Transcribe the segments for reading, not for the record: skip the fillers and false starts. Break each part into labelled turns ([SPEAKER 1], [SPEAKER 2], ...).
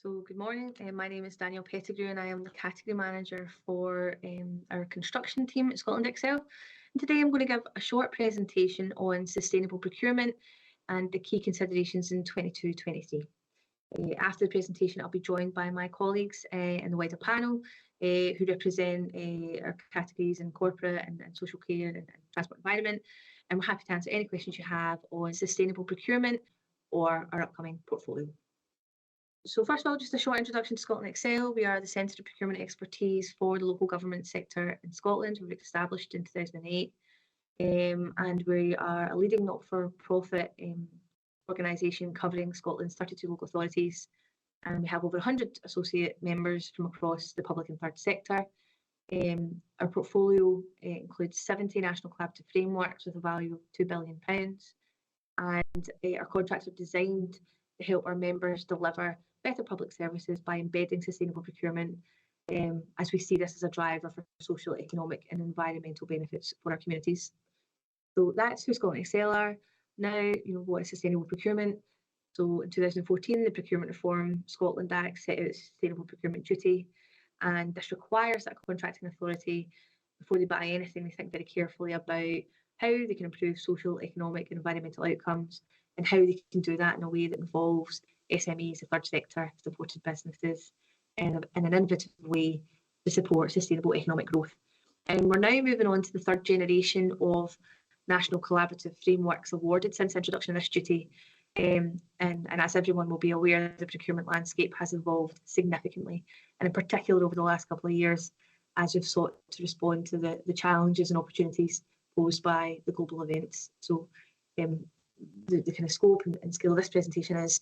[SPEAKER 1] So good morning, my name is Danielle Pettigrew and I am the category manager for our construction team at Scotland Excel. And today I'm going to give a short presentation on sustainable procurement and the key considerations in 22-23. After the presentation, I'll be joined by my colleagues in the wider panel who represent our categories in corporate and social care and transport environment. And we're happy to answer any questions you have on sustainable procurement or our upcoming portfolio. So first of all, just a short introduction to Scotland Excel. We are the Centre of Procurement Expertise for the local government sector in Scotland. We were established in 2008 and we are a leading not-for-profit organisation covering Scotland's 32 local authorities, and we have over 100 associate members from across the public and third sector. Our portfolio includes 70 national collaborative frameworks with a value of £2 billion, and our contracts are designed to help our members deliver better public services by embedding sustainable procurement, as we see this as a driver for social, economic and environmental benefits for our communities. So that's who Scotland Excel are. Now, what is sustainable procurement? So in 2014, the Procurement Reform Scotland Act set out sustainable procurement duty, and this requires that a contracting authority, before they buy anything, they think very carefully about how they can improve social, economic and environmental outcomes, and how they can do that in a way that involves SMEs, the third sector, supported businesses, in an innovative way to support sustainable economic growth. And we're now moving on to the third generation of national collaborative frameworks awarded since the introduction of this duty. And as everyone will be aware, the procurement landscape has evolved significantly, and in particular over the last couple of years, as we've sought to respond to the challenges and opportunities posed by the global events. So the kind of scope and scale of this presentation is,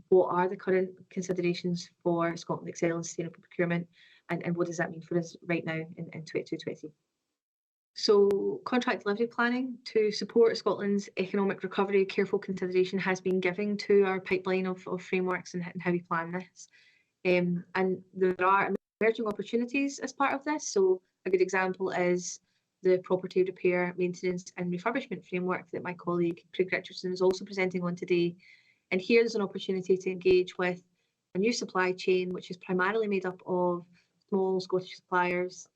[SPEAKER 1] what are the current considerations for Scotland Excel and sustainable procurement, and what does that mean for us right now in 22-20? So contract delivery planning to support Scotland's economic recovery, careful consideration has been given to our pipeline of frameworks and how we plan this. And there are emerging opportunities as part of this. So a good example is the property repair, maintenance and refurbishment framework that my colleague Craig Richardson is also presenting on today. And here there's an opportunity to engage with a new supply chain, which is primarily made up of small Scottish suppliers,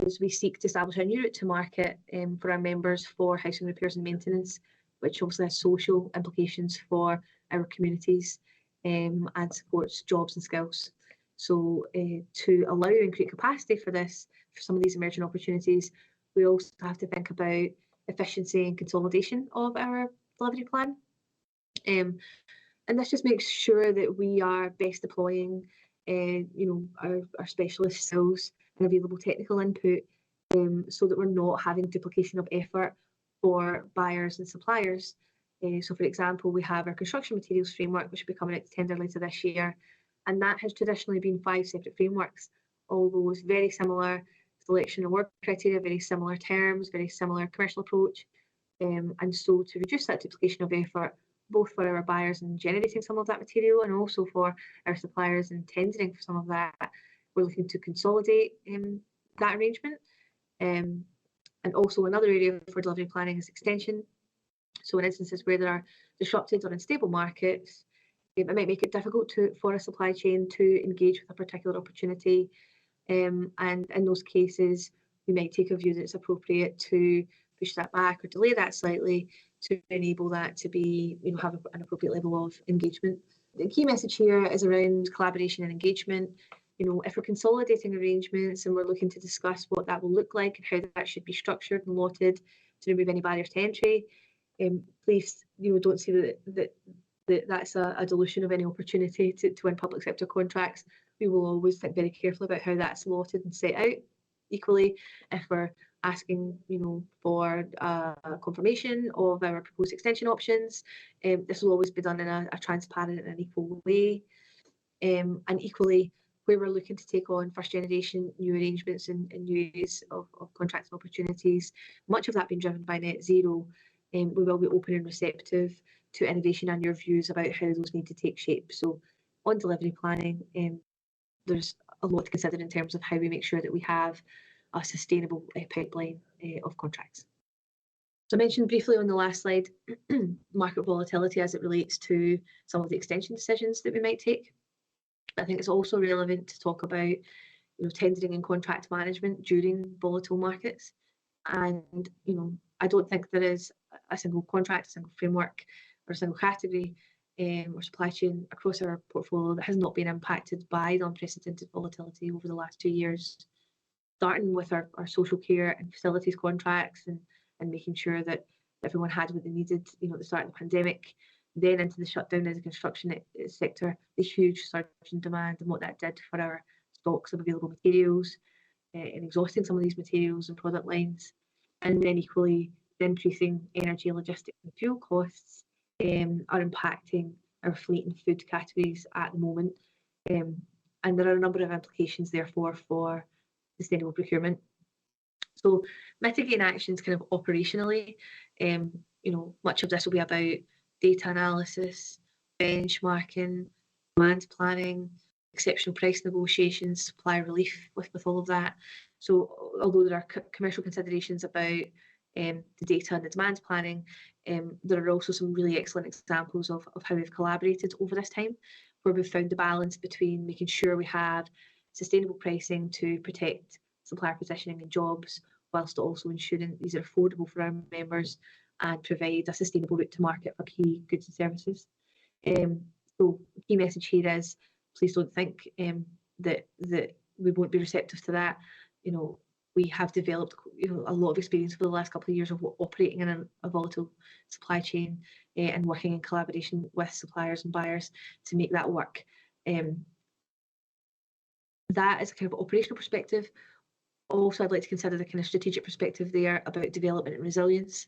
[SPEAKER 1] as we seek to establish a new route to market for our members for housing repairs and maintenance, which obviously has social implications for our communities and supports jobs and skills. So to allow and create capacity for this, for some of these emerging opportunities, we also have to think about efficiency and consolidation of our delivery plan. And this just makes sure that we are best deploying our specialist skills and available technical input, so that we're not having duplication of effort for buyers and suppliers. So for example, we have our construction materials framework, which will be coming out to tender later this year, and that has traditionally been 5 separate frameworks, although it's very similar selection and work criteria, very similar terms, very similar commercial approach. And so to reduce that duplication of effort, both for our buyers in generating some of that material and also for our suppliers in tendering for some of that, we're looking to consolidate that arrangement. And also another area for delivery planning is extension. So in instances where there are disrupted or unstable markets, it might make it difficult for a supply chain to engage with a particular opportunity. And in those cases, we might take a view that it's appropriate to push that back or delay that slightly to enable that to be, have an appropriate level of engagement. The key message here is around collaboration and engagement. If we're consolidating arrangements and we're looking to discuss what that will look like and how that should be structured and lotted to remove any barriers to entry, please, don't see that's a dilution of any opportunity to win public sector contracts. We will always think very carefully about how that's lotted and set out. Equally, if we're asking, for confirmation of our proposed extension options, this will always be done in a transparent and an equal way. And equally, where we're looking to take on first generation new arrangements and new ways of contracts and opportunities, much of that being driven by net zero, we will be open and receptive to innovation and your views about how those need to take shape. So on delivery planning, there's a lot to consider in terms of how we make sure that we have a sustainable pipeline of contracts. So I mentioned briefly on the last slide, market volatility as it relates to some of the extension decisions that we might take. I think it's also relevant to talk about tendering and contract management during volatile markets. And I don't think there is a single contract, a single framework, or a single category or supply chain across our portfolio that has not been impacted by the unprecedented volatility over the last 2 years, starting with our social care and facilities contracts and making sure that everyone had what they needed, at the start of the pandemic, then into the shutdown of the construction sector, the huge surge in demand and what that did for our stocks of available materials, and exhausting some of these materials and product lines. And then equally, the increasing energy, logistics and fuel costs are impacting our fleet and food categories at the moment. And there are a number of implications, therefore, for sustainable procurement. So mitigating actions kind of operationally, much of this will be about data analysis, benchmarking, demand planning, exceptional price negotiations, supply relief with all of that. So although there are commercial considerations about the data and the demand planning, there are also some really excellent examples of how we've collaborated over this time, where we've found the balance between making sure we have sustainable pricing to protect supplier positioning and jobs, whilst also ensuring these are affordable for our members and provide a sustainable route to market for key goods and services. So the key message here is, please don't think that we won't be receptive to that. We have developed a lot of experience for the last couple of years of operating in a volatile supply chain and working in collaboration with suppliers and buyers to make that work. That is a kind of operational perspective. Also, I'd like to consider the kind of strategic perspective there about development and resilience.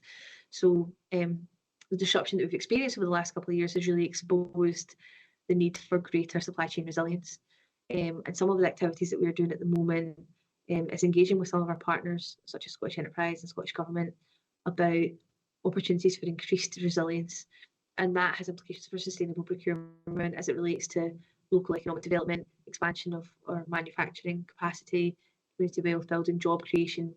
[SPEAKER 1] So the disruption that we've experienced over the last couple of years has really exposed the need for greater supply chain resilience. And some of the activities that we're doing at the moment is engaging with some of our partners, such as Scottish Enterprise and Scottish Government, about opportunities for increased resilience. And that has implications for sustainable procurement as it relates to local economic development, expansion of our manufacturing capacity, community wealth building, job creation,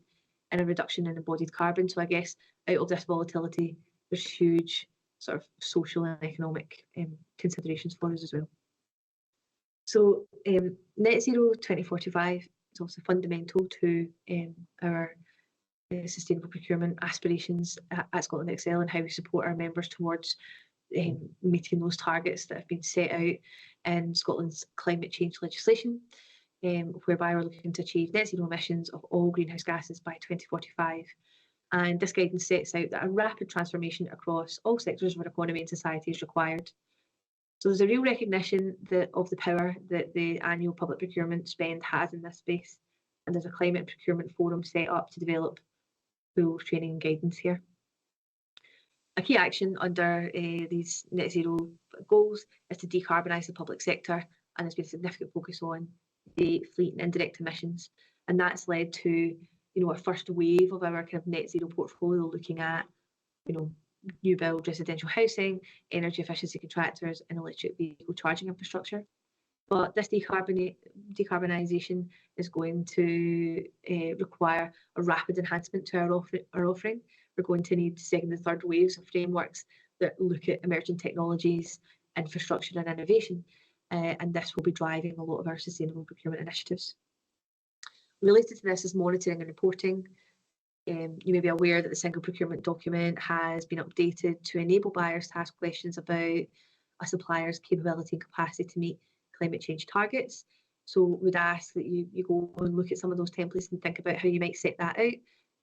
[SPEAKER 1] and a reduction in embodied carbon. So I guess out of this volatility, there's huge sort of social and economic considerations for us as well. So net zero 2045 is also fundamental to our sustainable procurement aspirations at Scotland Excel and how we support our members towards meeting those targets that have been set out in Scotland's climate change legislation, whereby we're looking to achieve net zero emissions of all greenhouse gases by 2045. And this guidance sets out that a rapid transformation across all sectors of our economy and society is required. So there's a real recognition of the power that the annual public procurement spend has in this space, and there's a climate procurement forum set up to develop full training and guidance here. A key action under these net zero goals is to decarbonise the public sector, and there's been a significant focus on the fleet and indirect emissions, and that's led to a first wave of our kind of net zero portfolio looking at new build residential housing, energy efficiency contractors, and electric vehicle charging infrastructure. But this decarbonisation is going to require a rapid enhancement to our offering. We're going to need second and third waves of frameworks that look at emerging technologies, infrastructure and innovation, and this will be driving a lot of our sustainable procurement initiatives. Related to this is monitoring and reporting. You may be aware that the single procurement document has been updated to enable buyers to ask questions about a supplier's capability and capacity to meet climate change targets. So we'd ask that you go and look at some of those templates and think about how you might set that out.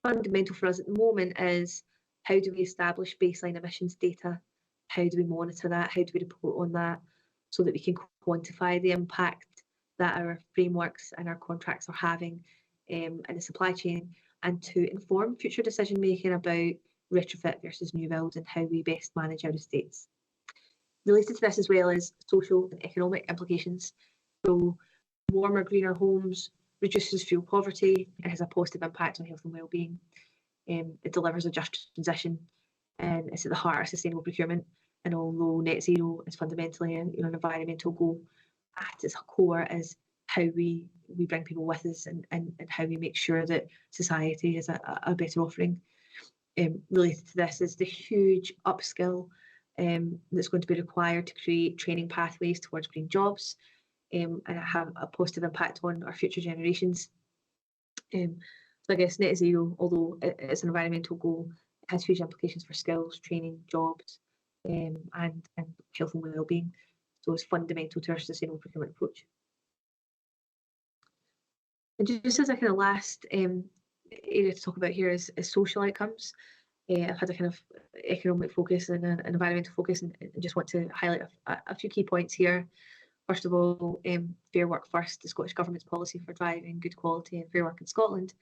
[SPEAKER 1] Fundamental for us at the moment is, how do we establish baseline emissions data? How do we monitor that? How do we report on that so that we can quantify the impact that our frameworks and our contracts are having in the supply chain, and to inform future decision making about retrofit versus new build and how we best manage our estates. Related to this as well as social and economic implications. So warmer, greener homes reduces fuel poverty and has a positive impact on health and well-being. It delivers a just transition and it's at the heart of sustainable procurement. And although net zero is fundamentally an environmental goal, at its core is how we bring people with us and how we make sure that society has a better offering. Related to this is the huge upskill that's going to be required to create training pathways towards green jobs. and have a positive impact on our future generations. So I guess net zero, although it's an environmental goal, it has huge implications for skills, training, jobs, and health and well-being. So it's fundamental to our sustainable procurement approach. And just as a kind of last area to talk about here is social outcomes. I've had a kind of economic focus and an environmental focus, and just want to highlight a few key points here. First of all, Fair Work First, the Scottish Government's policy for driving good quality and fair work in Scotland,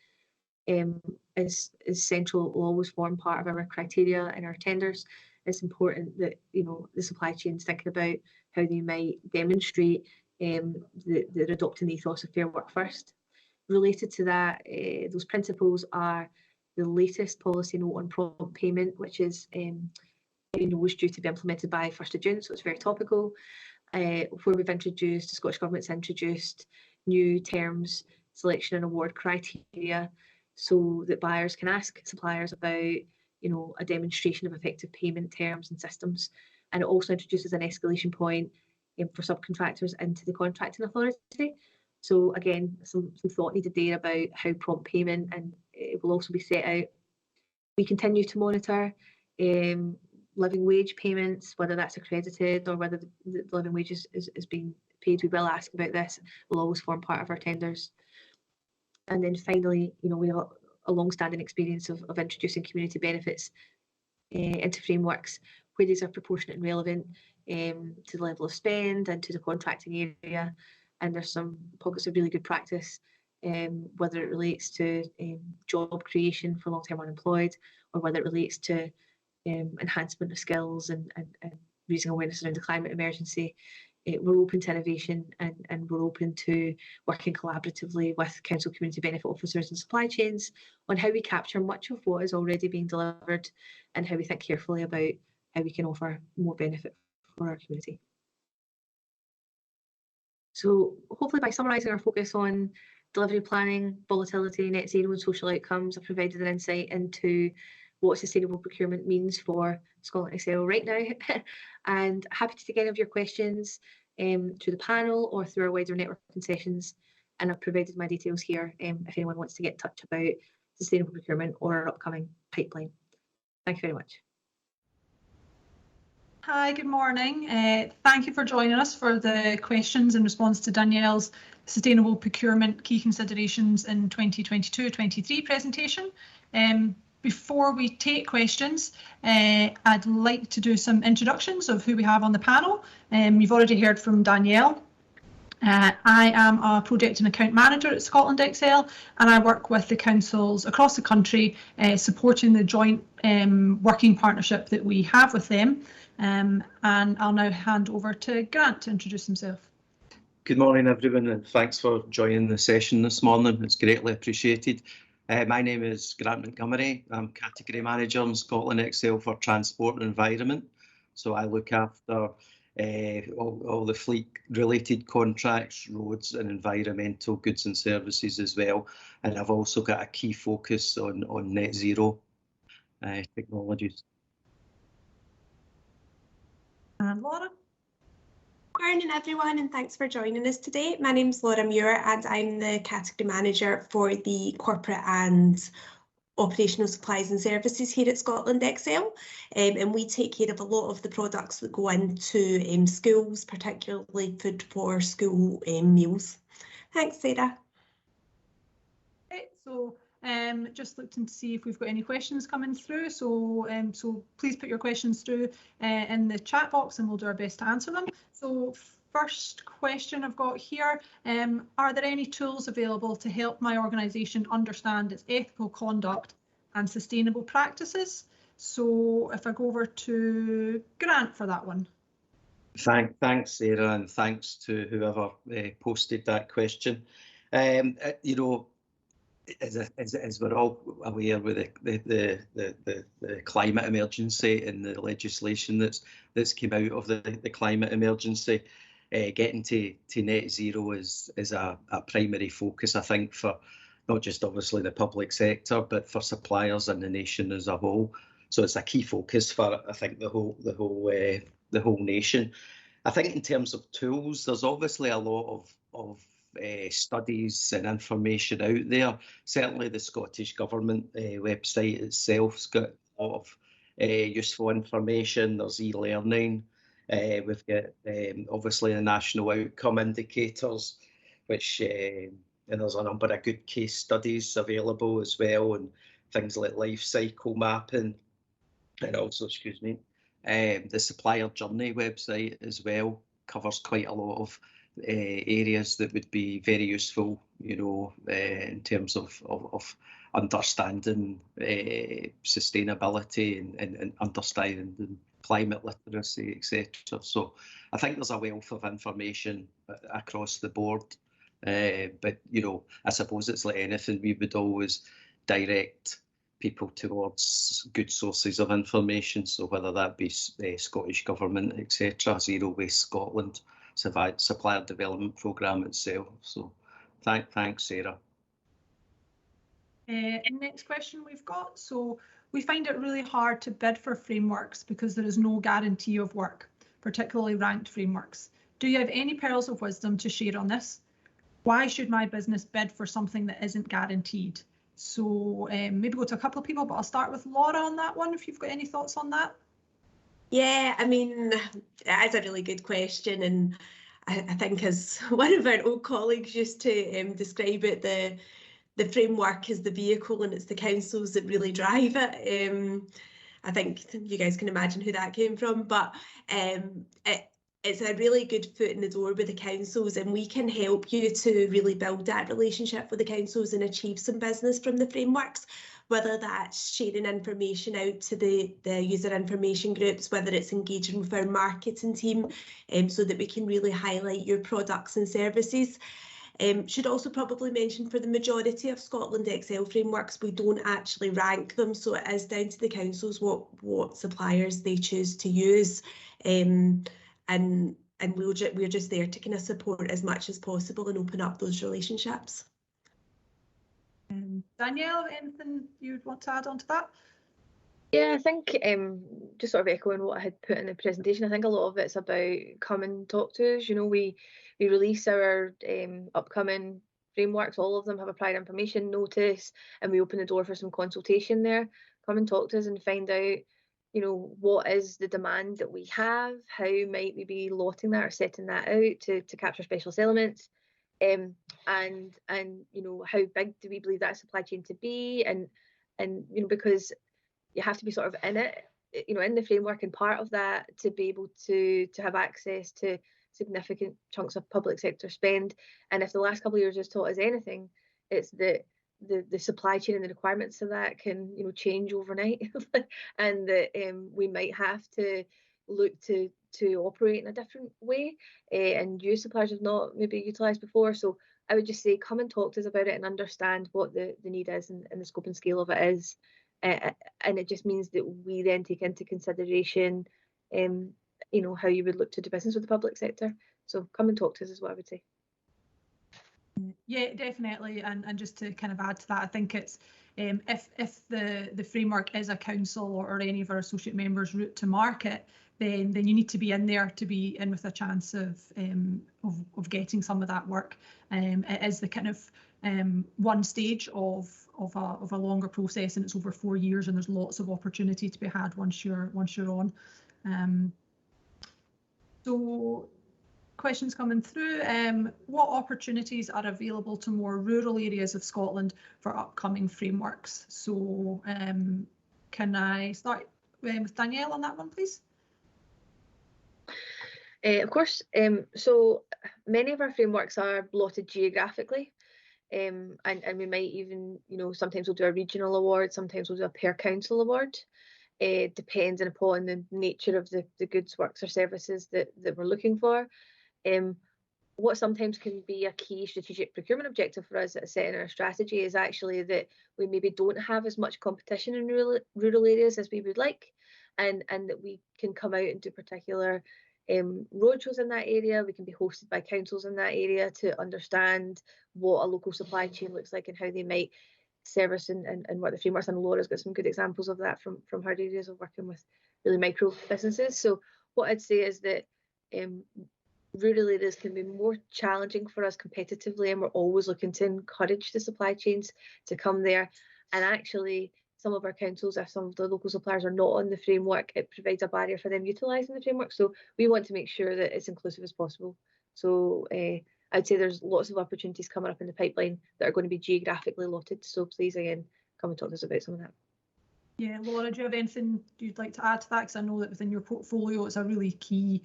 [SPEAKER 1] is central. It will always form part of our criteria in our tenders. It's important that the supply chain's thinking about how they might demonstrate that they're adopting the ethos of Fair Work First. Related to that, those principles are the latest policy note on prompt payment, which is was due to be implemented by 1st of June, so it's very topical. Where the Scottish Government's introduced new terms, selection and award criteria, so that buyers can ask suppliers about a demonstration of effective payment terms and systems. And it also introduces an escalation point for subcontractors into the contracting authority. So again, some thought needed there about how prompt payment, and it will also be set out. We continue to monitor living wage payments, whether that's accredited or whether the living wage is being paid. We will ask about this. It will always form part of our tenders. And then finally, we have a long-standing experience of introducing community benefits into frameworks where these are proportionate and relevant to the level of spend and to the contracting area. And there's some pockets of really good practice, whether it relates to job creation for long-term unemployed, or whether it relates to enhancement of skills and raising awareness around the climate emergency. We're open to innovation, and we're open to working collaboratively with council community benefit officers and supply chains on how we capture much of what is already being delivered, and how we think carefully about how we can offer more benefit for our community. So hopefully by summarising our focus on delivery planning, volatility, net zero and social outcomes, I've provided an insight into what sustainable procurement means for Scotland Excel right now. And happy to take any of your questions through the panel or through our wider networking sessions. And I've provided my details here if anyone wants to get in touch about sustainable procurement or our upcoming pipeline. Thank you very much.
[SPEAKER 2] Hi, good morning. Thank you for joining us for the questions in response to Danielle's Sustainable Procurement Key Considerations in 2022-23 presentation. Before we take questions, I'd like to do some introductions of who we have on the panel. You've already heard from Danielle. I am a project and account manager at Scotland Excel, and I work with the councils across the country supporting the joint working partnership that we have with them. And I'll now hand over to Grant to introduce himself.
[SPEAKER 3] Good morning everyone, and thanks for joining the session this morning. It's greatly appreciated. My name is Grant Montgomery. I'm Category Manager in Scotland Excel for Transport and Environment. So I look after all the fleet related contracts, roads and environmental goods and services as well. And I've also got a key focus on net zero technologies.
[SPEAKER 2] And Laura.
[SPEAKER 4] Good morning everyone, and thanks for joining us today. My name's Laura Muir and I'm the Category Manager for the Corporate and Operational Supplies and Services here at Scotland Excel, and we take care of a lot of the products that go into schools, particularly food for school meals. Thanks, Sarah.
[SPEAKER 2] Okay, so just looking to see if we've got any questions coming through, so please put your questions through in the chat box and we'll do our best to answer them. So first question I've got here, are there any tools available to help my organisation understand its ethical conduct and sustainable practices? So if I go over to Grant for that one.
[SPEAKER 3] Thanks Sarah, and thanks to whoever posted that question. You know, as we're all aware with the climate emergency and the legislation that's came out of the climate emergency, getting to net zero is a primary focus, I think, for not just obviously the public sector, but for suppliers and the nation as a whole. So it's a key focus for, I think, the whole nation. I think in terms of tools, there's obviously a lot of studies and information out there. Certainly the Scottish Government website itself's got a lot of useful information. There's e-learning. We've got obviously the national outcome indicators, which and there's a number of good case studies available as well, and things like life cycle mapping, and also, excuse me, the Supplier Journey website as well covers quite a lot of areas that would be very useful, you know, in terms of understanding sustainability and understanding climate literacy, etc. So I think there's a wealth of information across the board. But, you know, I suppose it's like anything, we would always direct people towards good sources of information. So whether that be Scottish Government, etc., Zero Waste Scotland, Supplier Development Programme itself. So thanks, Sarah.
[SPEAKER 2] Next question we've got. So we find it really hard to bid for frameworks because there is no guarantee of work, particularly ranked frameworks. Do you have any pearls of wisdom to share on this? Why should my business bid for something that isn't guaranteed? So maybe go to a couple of people, but I'll start with Laura on that one, if you've got any thoughts on that.
[SPEAKER 4] Yeah, I mean, that's a really good question, and I think as one of our old colleagues used to describe it, the framework is the vehicle and it's the councils that really drive it. I think you guys can imagine who that came from, but it's a really good foot in the door with the councils, and we can help you to really build that relationship with the councils and achieve some business from the frameworks, whether that's sharing information out to the user information groups, whether it's engaging with our marketing team so that we can really highlight your products and services. Should also probably mention, for the majority of Scotland Excel frameworks, we don't actually rank them, so it is down to the councils what suppliers they choose to use. And we're just there to kind of support as much as possible and open up those relationships.
[SPEAKER 2] Danielle, anything you'd want to add on to that?
[SPEAKER 1] Yeah, I think just sort of echoing what I had put in the presentation, I think a lot of it's about come and talk to us. You know, we release our upcoming frameworks, all of them have a prior information notice, and we open the door for some consultation there. Come and talk to us and find out, you know, what is the demand that we have, how might we be lotting that or setting that out to capture specialist elements, and you know, how big do we believe that supply chain to be, and you know, because you have to be sort of in it, you know, in the framework, and part of that to be able to have access to significant chunks of public sector spend. And if the last couple of years has taught us anything, it's that the supply chain and the requirements of that can, you know, change overnight, and that we might have to look to operate in a different way and use suppliers have not maybe utilised before. So I would just say come and talk to us about it and understand what the need is and the scope and scale of it is. And it just means that we then take into consideration, you know, how you would look to do business with the public sector. So come and talk to us is what I would say.
[SPEAKER 2] Yeah, definitely. And just to kind of add to that, I think it's if the framework is a council or any of our associate members' route to market, then you need to be in there to be in with a chance of getting some of that work. It is the kind of one stage of a longer process, and it's over 4 years, and there's lots of opportunity to be had once you're on. So questions coming through. What opportunities are available to more rural areas of Scotland for upcoming frameworks? So can I start with Danielle on that one, please?
[SPEAKER 1] Of course. So many of our frameworks are blotted geographically, and we might even, you know, sometimes we'll do a regional award, sometimes we'll do a per council award. Depending upon the nature of the goods, works or services that we're looking for. What sometimes can be a key strategic procurement objective for us at setting our strategy is actually that we maybe don't have as much competition in rural areas as we would like, and that we can come out and do particular roadshows in that area. We can be hosted by councils in that area to understand what a local supply chain looks like and how they might service and what the frameworks. And Laura's got some good examples of that from her areas of working with really micro businesses. So what I'd say is that rural areas can be more challenging for us competitively, and we're always looking to encourage the supply chains to come there. And actually, some of our councils, if some of the local suppliers are not on the framework, it provides a barrier for them utilising the framework. So we want to make sure that it's inclusive as possible. So I'd say there's lots of opportunities coming up in the pipeline that are going to be geographically allotted. So please, again, come and talk to us about some of that.
[SPEAKER 2] Yeah, Laura, do you have anything you'd like to add to that? Because I know that within your portfolio, it's a really key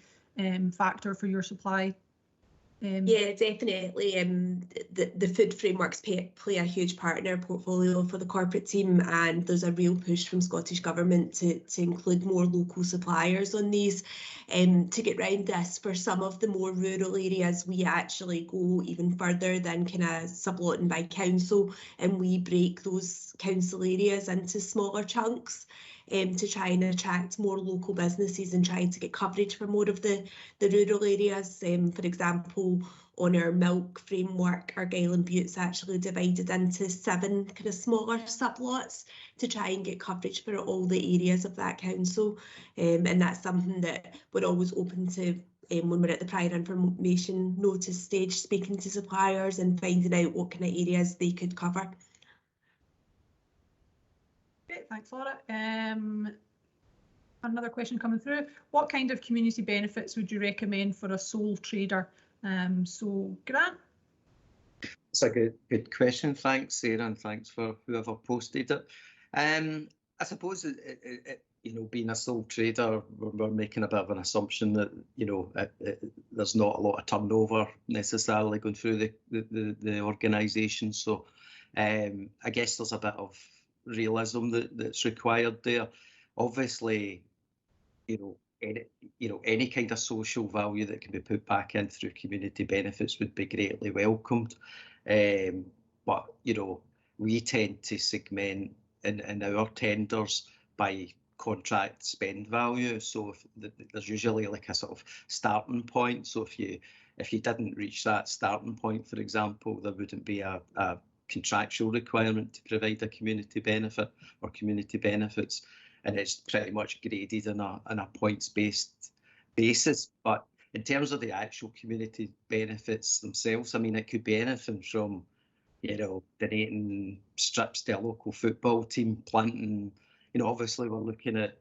[SPEAKER 2] factor for your supply.
[SPEAKER 4] Yeah, definitely. The food frameworks play a huge part in our portfolio for the corporate team, and there's a real push from Scottish Government to include more local suppliers on these. To get round this, for some of the more rural areas, we actually go even further than kind of sublotting by council, and we break those council areas into smaller chunks to try and attract more local businesses and try to get coverage for more of the rural areas. For example, on our milk framework, Argyll and Butte's actually divided into 7 kind of smaller sublots to try and get coverage for all the areas of that council. And that's something that we're always open to when we're at the prior information notice stage, speaking to suppliers and finding out what kind of areas they could cover.
[SPEAKER 2] Great, thanks, Laura. Another question coming through. What kind of community benefits would you recommend for a sole trader? So, Grant?
[SPEAKER 3] It's a good question. Thanks, Sarah, and thanks for whoever posted it. I suppose being a sole trader, we're making a bit of an assumption that there's not a lot of turnover necessarily going through the organisation. So I guess there's a bit of realism that's required there. Obviously, any kind of social value that can be put back in through community benefits would be greatly welcomed. But we tend to segment in our tenders by contract spend value. So there's usually like a sort of starting point. So if you didn't reach that starting point, for example, there wouldn't be a contractual requirement to provide a community benefit or community benefits, and it's pretty much graded on a points-based basis. But in terms of the actual community benefits themselves, I mean, it could be anything from donating strips to a local football team, planting, obviously we're looking at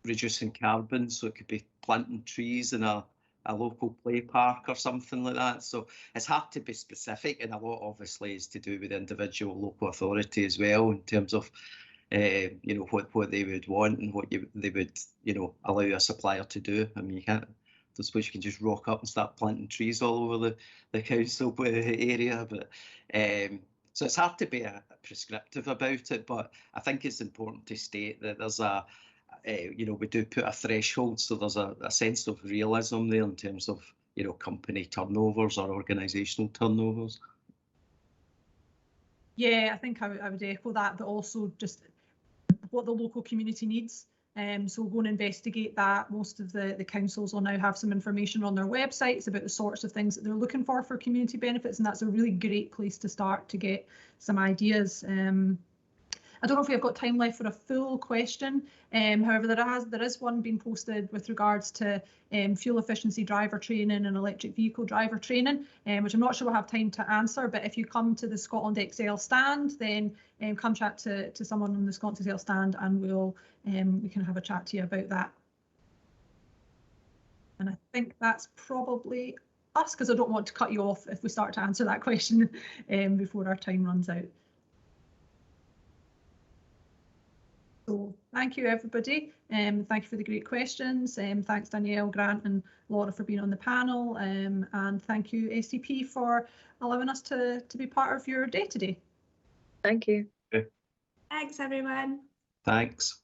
[SPEAKER 3] reducing carbon, so it could be planting trees in a local play park or something like that. So it's hard to be specific, and a lot obviously is to do with the individual local authority as well, in terms of what they would want and what they would allow a supplier to do. I mean, I suppose you can just rock up and start planting trees all over the council area, but so it's hard to be prescriptive about it. But I think it's important to state that there's we do put a threshold, so there's a sense of realism there in terms of company turnovers or organisational turnovers.
[SPEAKER 2] Yeah, I think I would echo that, but also just what the local community needs. So we'll go and investigate that. Most of the councils will now have some information on their websites about the sorts of things that they're looking for community benefits, and that's a really great place to start to get some ideas. I don't know if we've got time left for a full question. However, there is one being posted with regards to fuel efficiency driver training and electric vehicle driver training, which I'm not sure we'll have time to answer. But if you come to the Scotland Excel stand, then come chat to someone on the Scotland Excel stand, and we can have a chat to you about that. And I think that's probably us, because I don't want to cut you off if we start to answer that question before our time runs out. So thank you, everybody. Thank you for the great questions. Thanks, Danielle, Grant and Laura for being on the panel. And thank you, STP, for allowing us to be part of your day today.
[SPEAKER 1] Thank you.
[SPEAKER 4] Thanks, everyone.
[SPEAKER 3] Thanks.